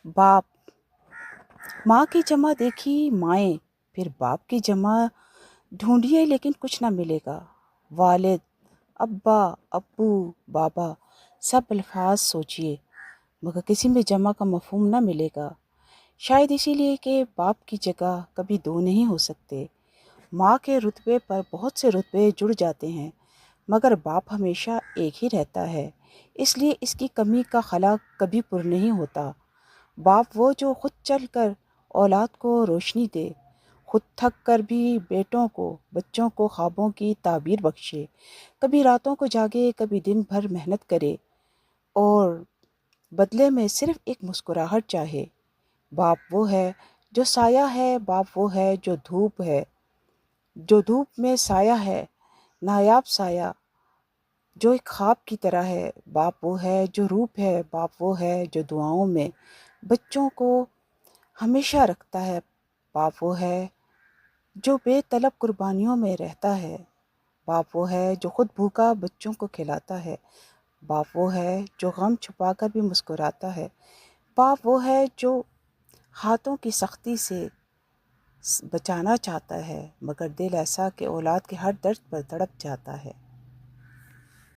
बाप। माँ की जमा देखी माएँ, फिर बाप की जमा ढूंढिए लेकिन कुछ ना मिलेगा। वालिद, अब्बा, अब्बू, बाबा, सब अल्फाज सोचिए मगर किसी में जमा का मफहूम ना मिलेगा। शायद इसीलिए कि बाप की जगह कभी दो नहीं हो सकते। माँ के रुतबे पर बहुत से रुतबे जुड़ जाते हैं मगर बाप हमेशा एक ही रहता है, इसलिए इसकी कमी का खला कभी पुर नहीं होता। बाप वो जो खुद चल कर औलाद को रोशनी दे, खुद थक कर भी बच्चों को ख्वाबों की ताबीर बख्शे, कभी रातों को जागे, कभी दिन भर मेहनत करे और बदले में सिर्फ एक मुस्कुराहट चाहे। बाप वो है जो साया है, बाप वो है जो धूप है, जो धूप में साया है, नायाब साया जो एक ख्वाब की तरह है। बाप वो है जो रूप है, बाप वो है जो दुआओं में बच्चों को हमेशा रखता है। बाप वो है जो बेतलब कुर्बानियों में रहता है। बाप वो है जो खुद भूखा बच्चों को खिलाता है। बाप वो है जो गम छुपाकर भी मुस्कुराता है। बाप वो है जो हाथों की सख्ती से बचाना चाहता है मगर दिल ऐसा कि औलाद के हर दर्द पर तड़प जाता है।